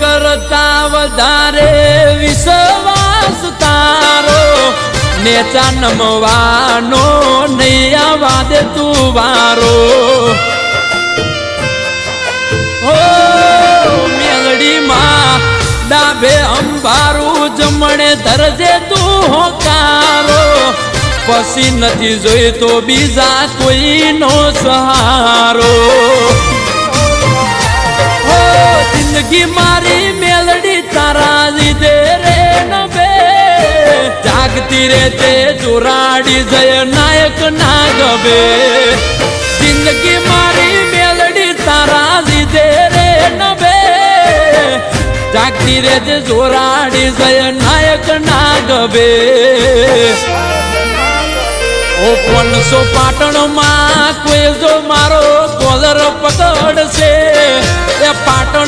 કરતા વધારે વિશ્વાસ તારો નેચા નમવાનો નહીં આવા દે તું વારો હો મેલડીમાં ડાબે અંબારું જમણે ધરજે તું હોકારો પછી નથી જોઈતો બીજા કોઈનો સહારો હો જિંદગી મારી મેલડી તારા લીધે રે નભે જાગતી રે તે ચોરાડી જય નાયક ના ગભે જિંદગી મારી મેલડી તારા લીધે રે નભે જાગતી રે તે ચોરાડી જય નાયક ના ગભે ઓ 500 પાટણમાં કોઈ જો મારો કોલર પકડશે એ પાટણ